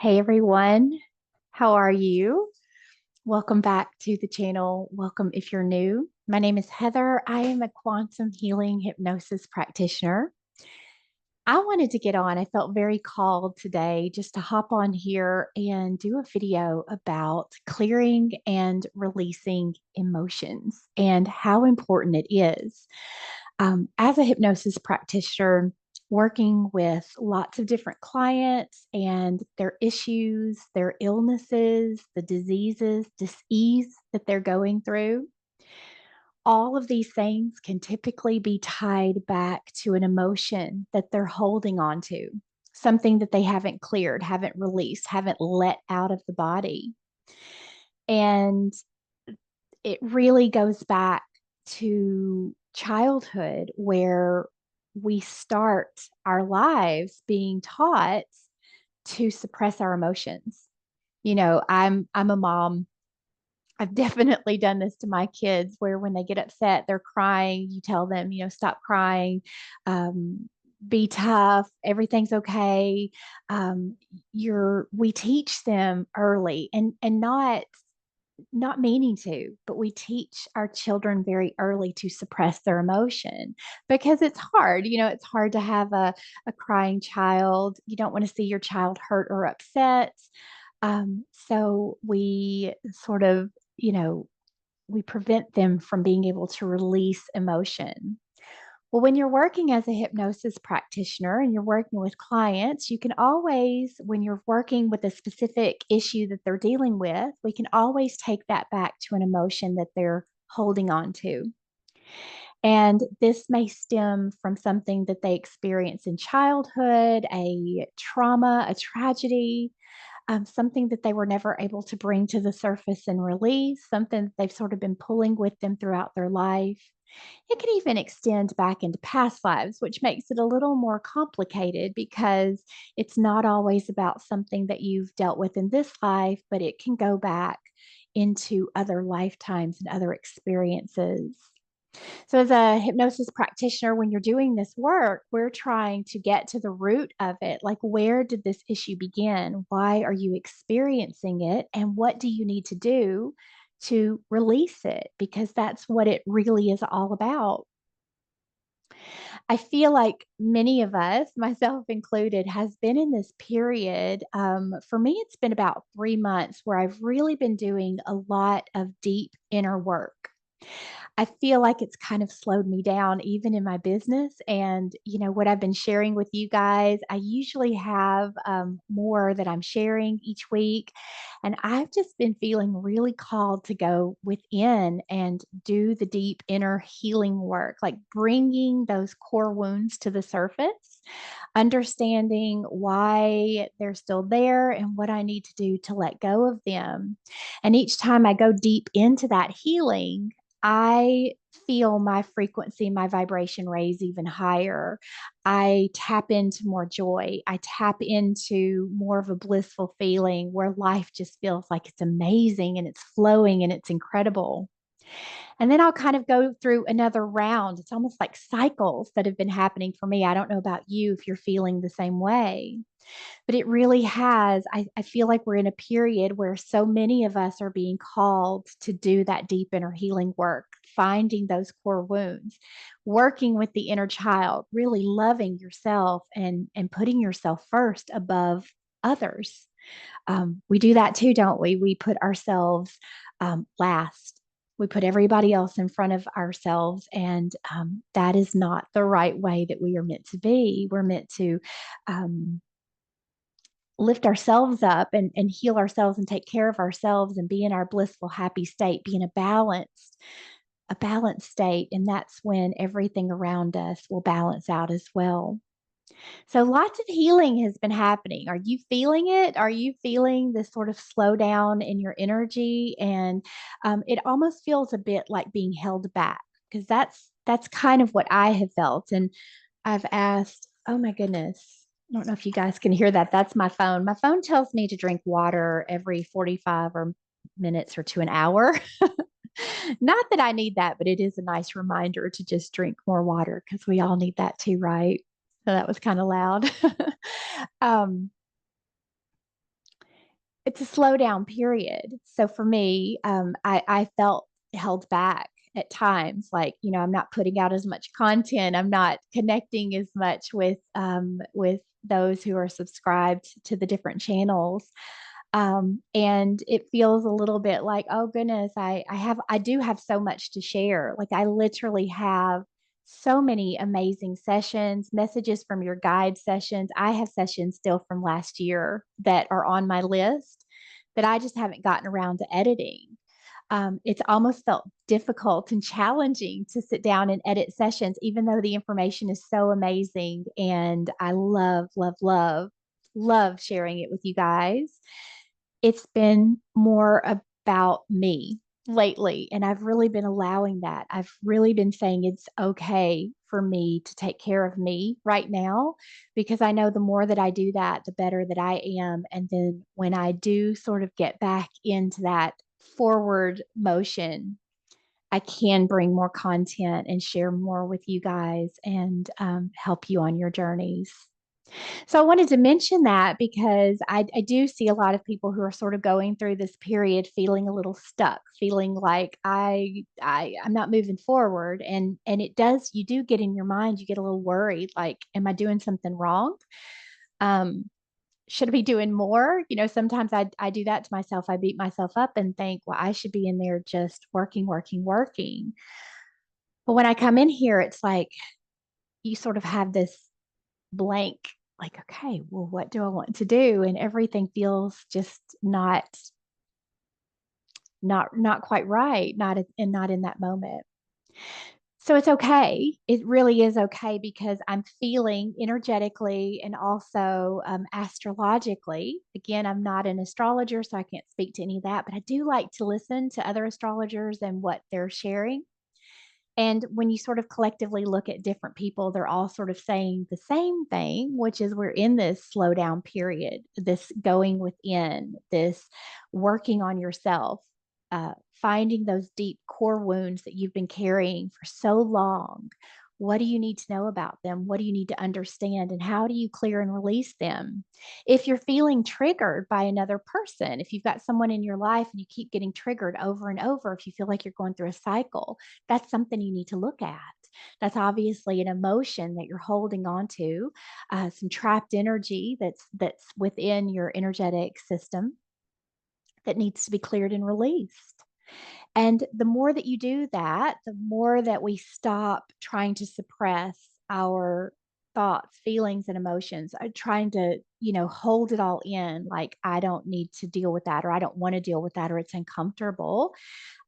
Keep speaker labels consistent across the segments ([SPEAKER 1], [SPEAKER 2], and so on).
[SPEAKER 1] Hey everyone, how are you? Welcome back to the channel. Welcome if you're new. My name is Heather. I am a quantum healing hypnosis practitioner. I wanted to get on. I felt very called today just to hop on here and do a video about clearing and releasing emotions and how important it is. As a hypnosis practitioner, working with lots of different clients and their issues, their illnesses, the diseases, disease that they're going through, all of these things can typically be tied back to an emotion that they're holding on to, something that they haven't cleared, haven't released, haven't let out of the body. And it really goes back to childhood where we start our lives being taught to suppress our emotions. I'm a mom. I've definitely done this to my kids where when they get upset, they're crying. You tell them, stop crying, be tough, everything's okay. We teach them early and not meaning to, but we teach our children very early to suppress their emotion because it's hard. It's hard to have a crying child. You don't want to see your child hurt or upset. So we sort of, we prevent them from being able to release emotion. Well, when you're working as a hypnosis practitioner and you're working with clients, you can always, when you're working with a specific issue that they're dealing with, we can always take that back to an emotion that they're holding on to. And this may stem from something that they experienced in childhood, a trauma, a tragedy, something that they were never able to bring to the surface and release, something that they've sort of been pulling with them throughout their life. It can even extend back into past lives, which makes it a little more complicated because it's not always about something that you've dealt with in this life, but it can go back into other lifetimes and other experiences. So, as a hypnosis practitioner, when you're doing this work, we're trying to get to the root of it. Like, where did this issue begin? Why are you experiencing it? And what do you need to do to release it? Because that's what it really is all about. I feel like many of us, myself included, has been in this period. For me, it's been about 3 months where I've really been doing a lot of deep inner work. I feel like it's kind of slowed me down even in my business. And, what I've been sharing with you guys, I usually have more that I'm sharing each week. And I've just been feeling really called to go within and do the deep inner healing work, like bringing those core wounds to the surface, understanding why they're still there and what I need to do to let go of them. And each time I go deep into that healing, I feel my frequency, my vibration raise even higher. I tap into more joy. I tap into more of a blissful feeling where life just feels like it's amazing and it's flowing and it's incredible. And then I'll kind of go through another round. It's almost like cycles that have been happening for me. I don't know about you if you're feeling the same way, but it really has. I feel like we're in a period where so many of us are being called to do that deep inner healing work, finding those core wounds, working with the inner child, really loving yourself and putting yourself first above others. We do that too, don't we? We put ourselves last. We put everybody else in front of ourselves, and that is not the right way that we are meant to be. We're meant to um, lift ourselves up and heal ourselves and take care of ourselves and be in our blissful, happy state, be in a balanced state. And that's when everything around us will balance out as well. So lots of healing has been happening. Are you feeling it? Are you feeling this sort of slowdown in your energy? And it almost feels a bit like being held back because that's kind of what I have felt. And I've asked, oh my goodness, I don't know if you guys can hear that. That's my phone. My phone tells me to drink water every 45 or minutes or to an hour. Not that I need that, but it is a nice reminder to just drink more water because we all need that too, right? So that was kind of loud. um, it's a slow down period. So for me, I felt held back at times. Like, I'm not putting out as much content. I'm not connecting as much with those who are subscribed to the different channels. And it feels a little bit like, oh goodness, I do have so much to share. Like I literally have so many amazing sessions, messages from your guide sessions. I have sessions still from last year that are on my list that I just haven't gotten around to editing. It's almost felt difficult and challenging to sit down and edit sessions, even though the information is so amazing. And I love, love, love, love sharing it with you guys. It's been more about me lately, and I've really been allowing that. I've really been saying it's okay for me to take care of me right now, because I know the more that I do that, the better that I am. And then when I do sort of get back into that forward motion, I can bring more content and share more with you guys and help you on your journeys. So I wanted to mention that because I do see a lot of people who are sort of going through this period feeling a little stuck, feeling like I'm not moving forward. And it does, you do get in your mind, you get a little worried, like, am I doing something wrong? Um, should I be doing more? Sometimes I do that to myself. I beat myself up and think, well, I should be in there just working, working, working. But when I come in here, it's like you sort of have this blank, like, okay, well, what do I want to do? And everything feels just not quite right, not in that moment. So it's okay. It really is okay, because I'm feeling energetically and also astrologically. Again, I'm not an astrologer, so I can't speak to any of that, but I do like to listen to other astrologers and what they're sharing. And when you sort of collectively look at different people, they're all sort of saying the same thing, which is we're in this slowdown period, this going within, this working on yourself, finding those deep core wounds that you've been carrying for so long. What do you need to know about them? What do you need to understand? And how do you clear and release them? If you're feeling triggered by another person, if you've got someone in your life and you keep getting triggered over and over, if you feel like you're going through a cycle, that's something you need to look at. That's obviously an emotion that you're holding on to, some trapped energy that's within your energetic system that needs to be cleared and released. And the more that you do that, the more that we stop trying to suppress our thoughts, feelings, and emotions, trying to, hold it all in, like, I don't need to deal with that, or I don't want to deal with that, or it's uncomfortable.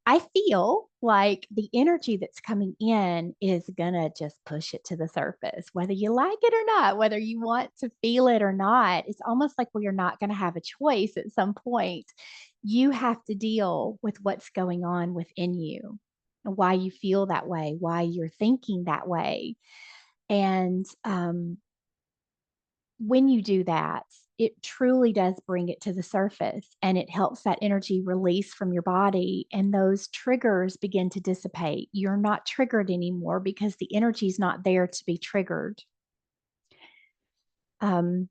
[SPEAKER 1] I feel like the energy that's coming in is going to just push it to the surface, whether you like it or not, whether you want to feel it or not. It's almost like we are not going to have a choice at some point. You have to deal with what's going on within you and why you feel that way, why you're thinking that way. And when you do that, it truly does bring it to the surface, and it helps that energy release from your body, and those triggers begin to dissipate. You're not triggered anymore because the energy is not there to be triggered. Um,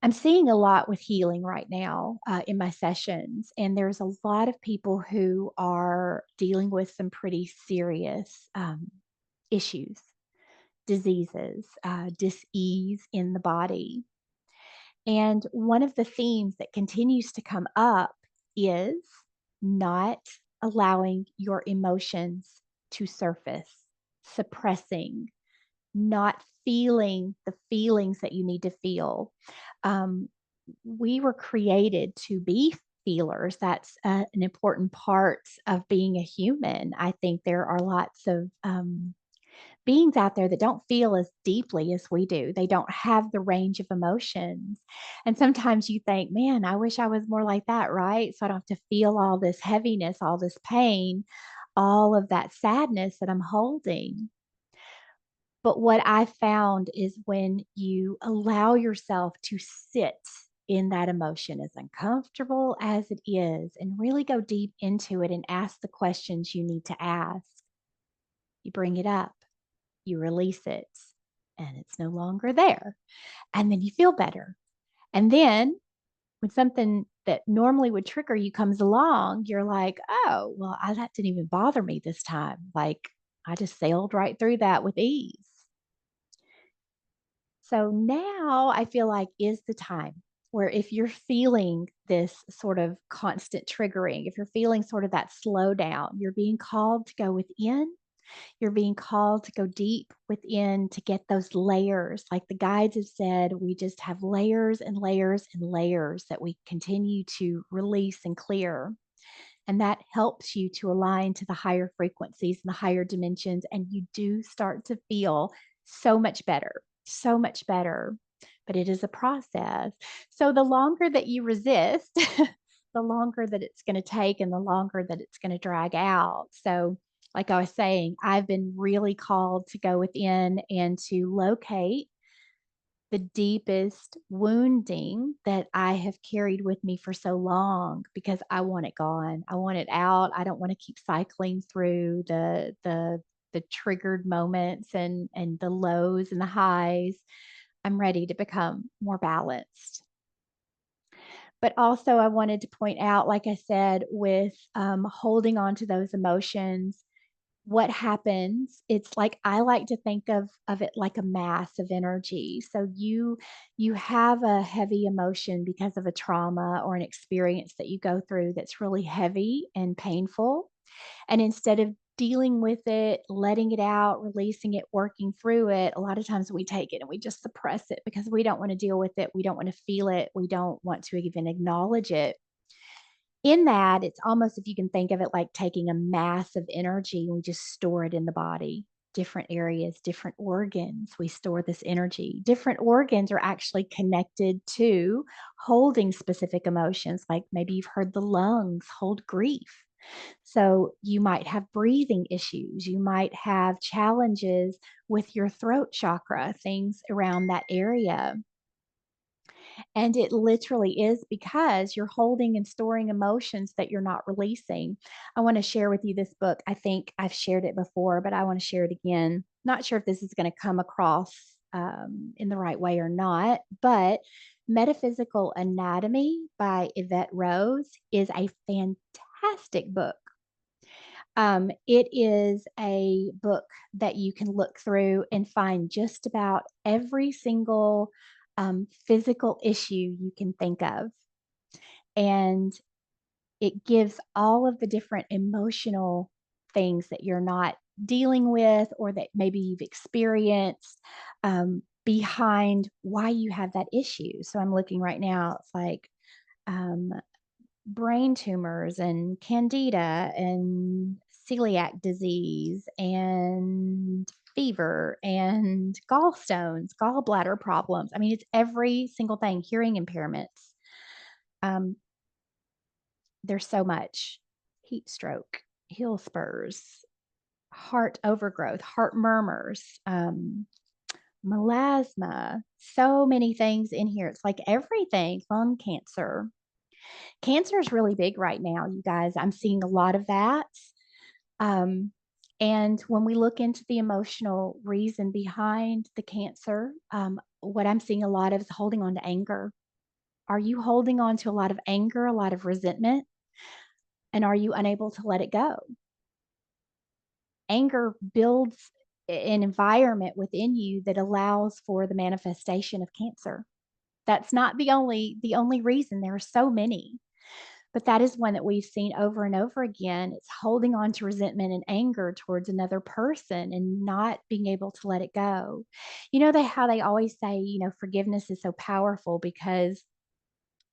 [SPEAKER 1] I'm seeing a lot with healing right now in my sessions, and there's a lot of people who are dealing with some pretty serious issues, diseases, dis-ease in the body. And one of the themes that continues to come up is not allowing your emotions to surface, suppressing, not feeling the feelings that you need to feel. Um, we were created to be feelers. That's an important part of being a human. I think there are lots of beings out there that don't feel as deeply as we do. They don't have the range of emotions. And sometimes you think, man, I wish I was more like that, right? So I don't have to feel all this heaviness, all this pain, all of that sadness that I'm holding. But what I found is when you allow yourself to sit in that emotion, as uncomfortable as it is, and really go deep into it and ask the questions you need to ask, you bring it up, you release it, and it's no longer there. And then you feel better. And then When something that normally would trigger you comes along, you're like, oh, well, that didn't even bother me this time. Like, I just sailed right through that with ease. So now I feel like is the time where if you're feeling this sort of constant triggering, if you're feeling sort of that slowdown, you're being called to go within. You're being called to go deep within to get those layers. Like the guides have said, we just have layers and layers and layers that we continue to release and clear. And that helps you to align to the higher frequencies and the higher dimensions. And you do start to feel so much better, so much better. But it is a process. So the longer that you resist, the longer that it's going to take and the longer that it's going to drag out. So, like I was saying, I've been really called to go within and to locate the deepest wounding that I have carried with me for so long because I want it gone. I want it out. I don't want to keep cycling through the triggered moments and the lows and the highs. I'm ready to become more balanced. But also, I wanted to point out, like I said, with holding on to those emotions, what happens, it's like I like to think of it like a mass of energy. So you have a heavy emotion because of a trauma or an experience that you go through that's really heavy and painful. And instead of dealing with it, letting it out, releasing it, working through it, a lot of times we take it and we just suppress it because we don't want to deal with it. We don't want to feel it. We don't want to even acknowledge it. In that, it's almost if you can think of it like taking a mass of energy and we just store it in the body, different areas, different organs. We store this energy. Different organs are actually connected to holding specific emotions, like maybe you've heard the lungs hold grief. So you might have breathing issues. You might have challenges with your throat chakra, things around that area. And it literally is because you're holding and storing emotions that you're not releasing. I want to share with you this book. I think I've shared it before, but I want to share it again. Not sure if this is going to come across in the right way or not, but Metaphysical Anatomy by Yvette Rose is a fantastic book. It is a book that you can look through and find just about every single physical issue you can think of. And it gives all of the different emotional things that you're not dealing with or that maybe you've experienced behind why you have that issue. So I'm looking right now, it's like um, brain tumors and candida and celiac disease and fever and gallstones, gallbladder problems. I mean, it's every single thing, hearing impairments. Um, there's so much heat stroke, heel spurs, heart overgrowth, heart murmurs, melasma, so many things in here. It's like everything, lung cancer. Cancer is really big right now, you guys. I'm seeing a lot of that. Um, and when we look into the emotional reason behind the cancer, what I'm seeing a lot of is holding on to anger. Are you holding on to a lot of anger, a lot of resentment? And are you unable to let it go? Anger builds an environment within you that allows for the manifestation of cancer. That's not the only reason. There are so many. But that is one that we've seen over and over again. It's holding on to resentment and anger towards another person and not being able to let it go. You know, how they always say, forgiveness is so powerful because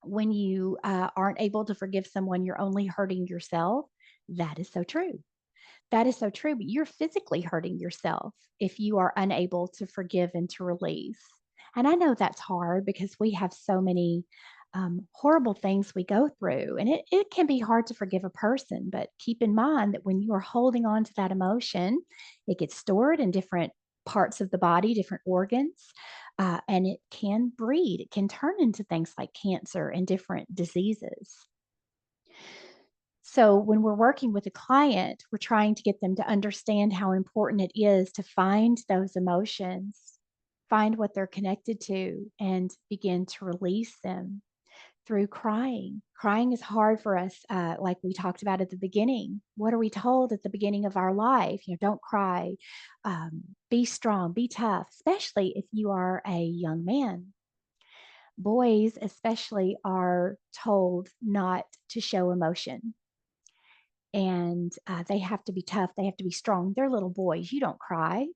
[SPEAKER 1] when you aren't able to forgive someone, you're only hurting yourself. That is so true. That is so true. But you're physically hurting yourself if you are unable to forgive and to release. And I know that's hard because we have so many horrible things we go through. And it can be hard to forgive a person, but keep in mind that when you are holding on to that emotion, it gets stored in different parts of the body, different organs, and it can breed. It can turn into things like cancer and different diseases. So, when we're working with a client, we're trying to get them to understand how important it is to find those emotions, find what they're connected to, and begin to release them through crying. Crying is hard for us, like we talked about at the beginning. What are we told at the beginning of our life? Don't cry, be strong, be tough, especially if you are a young man. Boys, especially, are told not to show emotion, and they have to be tough, they have to be strong. They're little boys. You don't cry.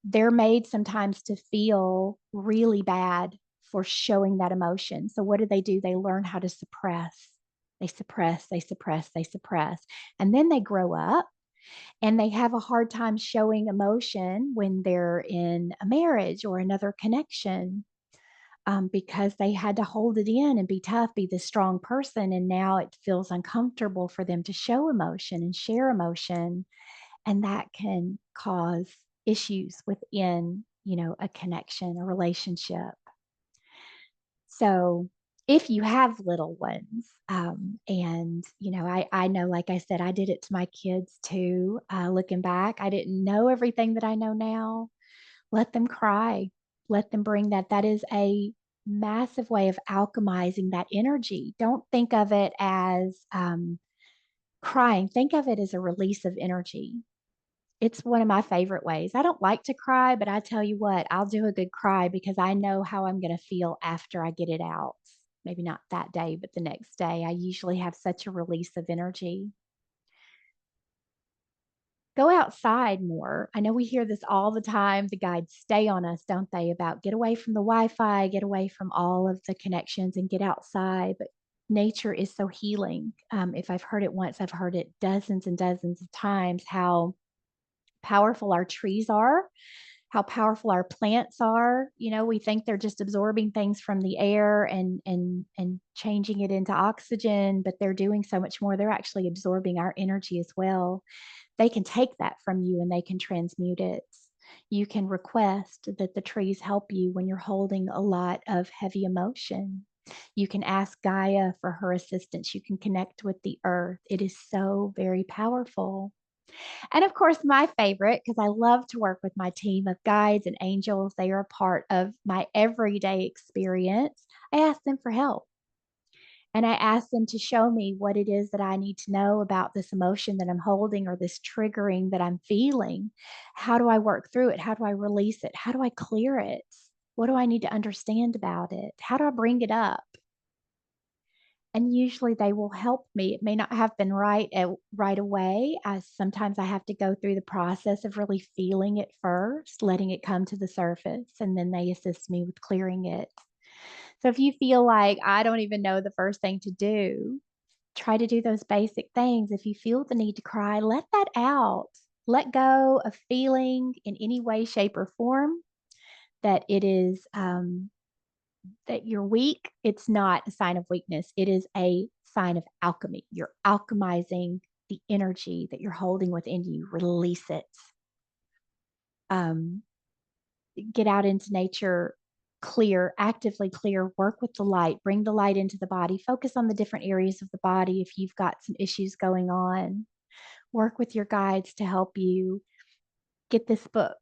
[SPEAKER 1] They're made sometimes to feel really bad for showing that emotion. So what do? They learn how to suppress. They suppress, they suppress, they suppress. And then they grow up and they have a hard time showing emotion when they're in a marriage or another connection, because they had to hold it in and be tough, be the strong person. And now it feels uncomfortable for them to show emotion and share emotion. And that can cause issues within, a connection, a relationship. So if you have little ones, and I know, like I said, I did it to my kids too. Looking back, I didn't know everything that I know now. Let them cry. Let them bring that. That is a massive way of alchemizing that energy. Don't think of it as crying. Think of it as a release of energy. It's one of my favorite ways. I don't like to cry, but I tell you what, I'll do a good cry because I know how I'm going to feel after I get it out. Maybe not that day, but the next day. I usually have such a release of energy. Go outside more. I know we hear this all the time. The guides stay on us, don't they? About get away from the Wi Fi, get away from all of the connections and get outside. But nature is so healing. If I've heard it once, I've heard it dozens and dozens of times how powerful our trees are, how powerful our plants are. We think they're just absorbing things from the air and changing it into oxygen, but they're doing so much more. They're actually absorbing our energy as well. They can take that from you and they can transmute it. You can request that the trees help you when you're holding a lot of heavy emotion. You can ask Gaia for her assistance. You can connect with the earth. It is so very powerful. And of course, my favorite, because I love to work with my team of guides and angels, they are a part of my everyday experience. I ask them for help. And I ask them to show me what it is that I need to know about this emotion that I'm holding or this triggering that I'm feeling. How do I work through it? How do I release it? How do I clear it? What do I need to understand about it? How do I bring it up? And usually they will help me. It may not have been right away, as sometimes I have to go through the process of really feeling it first, letting it come to the surface, and then they assist me with clearing it. So if you feel like I don't even know the first thing to do, try to do those basic things. If you feel the need to cry, let that out. Let go of feeling in any way, shape, or form that it is that you're weak. It's not a sign of weakness. It is a sign of alchemy. You're alchemizing the energy that you're holding within you. Release it. Um, get out into nature, clear, actively clear, work with the light, bring the light into the body, focus on the different areas of the body if you've got some issues going on. Work with your guides to help you. Get this book.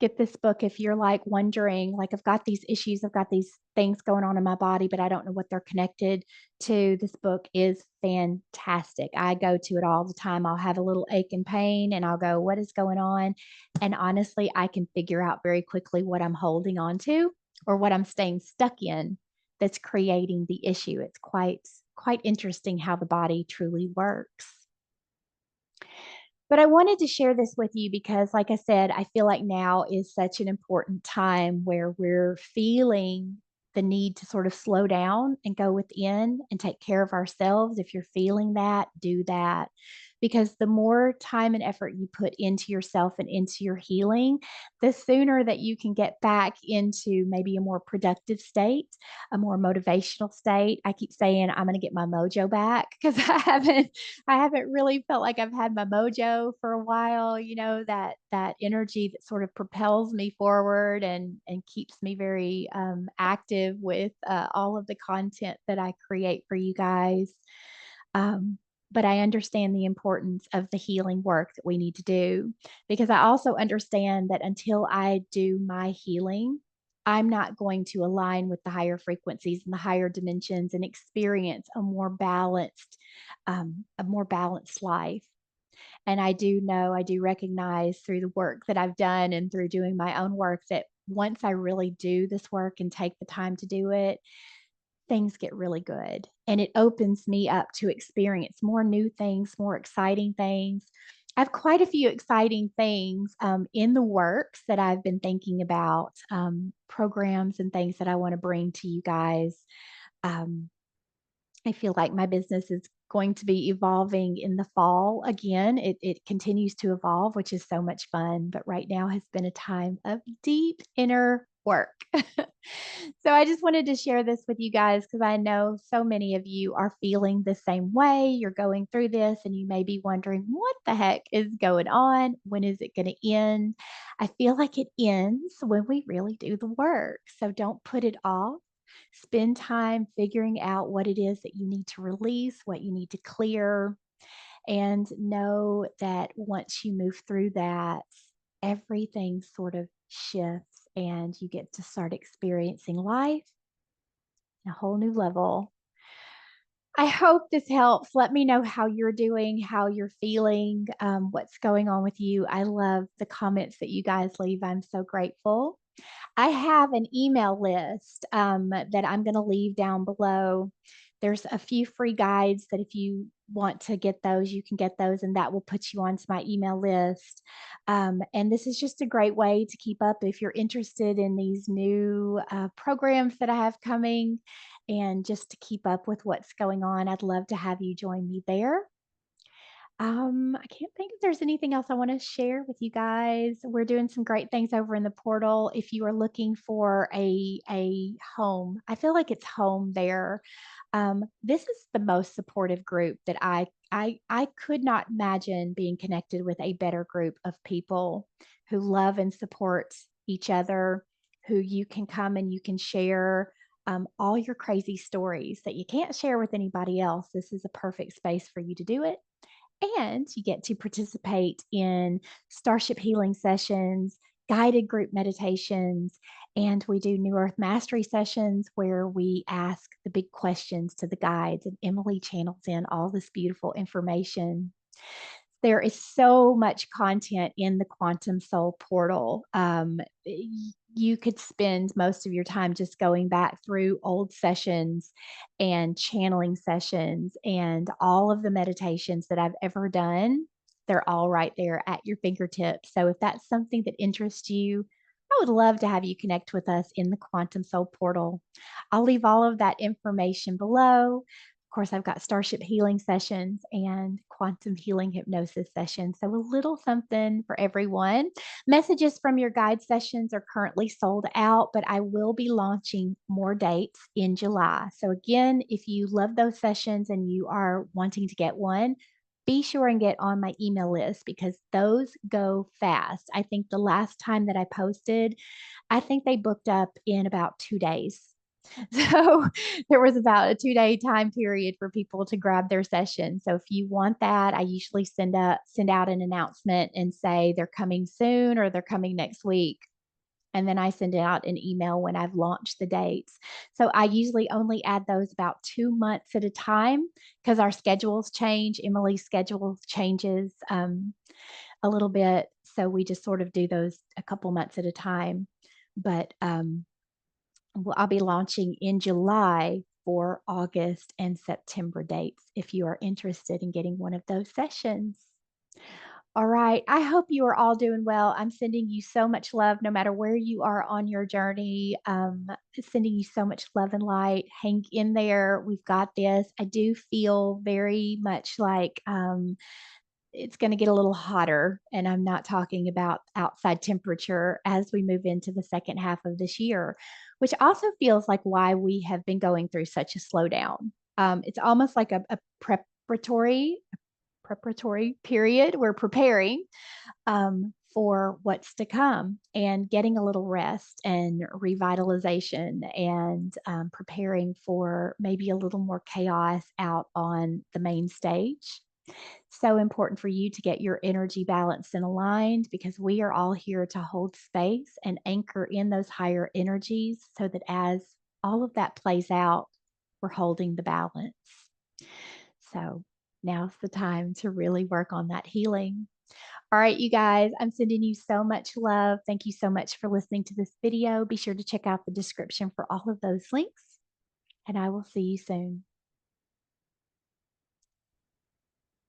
[SPEAKER 1] Get this book if you're like wondering, like, I've got these issues, I've got these things going on in my body, but I don't know what they're connected to. This book is fantastic. I go to it all the time. I'll have a little ache and pain and I'll go, what is going on? And honestly, I can figure out very quickly what I'm holding on to or what I'm staying stuck in that's creating the issue. It's quite interesting how the body truly works. But I wanted to share this with you because, like I said, I feel like now is such an important time where we're feeling the need to sort of slow down and go within and take care of ourselves. If you're feeling that, do that. Because the more time and effort you put into yourself and into your healing, the sooner that you can get back into maybe a more productive state, a more motivational state. I keep saying I'm going to get my mojo back because I haven't really felt like I've had my mojo for a while, that energy that sort of propels me forward and keeps me very active with all of the content that I create for you guys. Um, but I understand the importance of the healing work that we need to do because I also understand that until I do my healing, I'm not going to align with the higher frequencies and the higher dimensions and experience a more balanced life. And I do know, I do recognize through the work that I've done and through doing my own work that once I really do this work and take the time to do it, things get really good. And it opens me up to experience more new things, more exciting things. I have quite a few exciting things in the works that I've been thinking about, programs and things that I want to bring to you guys. Um, I feel like my business is going to be evolving in the fall again. It continues to evolve, which is so much fun. But right now has been a time of deep inner work. So I just wanted to share this with you guys because I know so many of you are feeling the same way. You're going through this and you may be wondering, what the heck is going on? When is it going to end? I feel like it ends when we really do the work. So don't put it off. Spend time figuring out what it is that you need to release, what you need to clear, and know that once you move through that, everything sort of shifts and you get to start experiencing life on a whole new level. I hope this helps. Let me know how you're doing, how you're feeling, what's going on with you. I love the comments that you guys leave. I'm so grateful. I have an email list that I'm going to leave down below. There's a few free guides that if you want to get those, you can get those, and that will put you onto my email list. And this is just a great way to keep up if you're interested in these new programs that I have coming and just to keep up with what's going on. I'd love to have you join me there. I can't think if there's anything else I want to share with you guys. We're doing some great things over in the portal. If you are looking for a home, I feel like it's home there. This is the most supportive group that I could not imagine being connected with a better group of people who love and support each other, who you can come and you can share all your crazy stories that you can't share with anybody else. This is a perfect space for you to do it, and you get to participate in Starship Healing sessions, guided group meditations, and we do New Earth Mastery sessions where we ask the big questions to the guides, and Emily channels in all this beautiful information. There is so much content in the Quantum Soul portal. You could spend most of your time just going back through old sessions and channeling sessions and all of the meditations that I've ever done. They're all right there at your fingertips. So if that's something that interests you, I would love to have you connect with us in the Quantum Soul portal. I'll leave all of that information below. Of course, I've got Starship Healing sessions and Quantum Healing Hypnosis sessions. So, a little something for everyone. Messages from your guide sessions are currently sold out, but I will be launching more dates in July. So, again, if you love those sessions and you are wanting to get one, be sure and get on my email list because those go fast. I think the last time that I posted, I think they booked up in about 2 days. So there was about a 2 day time period for people to grab their session. So if you want that, I usually send out an announcement and say they're coming soon or they're coming next week. And then I send out an email when I've launched the dates. So I usually only add those about 2 months at a time because our schedules change. Emily's schedule changes a little bit. So we just sort of do those a couple months at a time. But well, I'll be launching in July for August and September dates if you are interested in getting one of those sessions. All right. I hope you are all doing well. I'm sending you so much love no matter where you are on your journey. Sending you so much love and light. Hang in there. We've got this. I do feel very much like it's going to get a little hotter. And I'm not talking about outside temperature as we move into the second half of this year, which also feels like why we have been going through such a slowdown. It's almost like a preparatory period. We're preparing for what's to come and getting a little rest and revitalization and preparing for maybe a little more chaos out on the main stage. So important for you to get your energy balanced and aligned because we are all here to hold space and anchor in those higher energies so that as all of that plays out, we're holding the balance. So now's the time to really work on that healing. All right, you guys, I'm sending you so much love. Thank you so much for listening to this video. Be sure to check out the description for all of those links, and I will see you soon.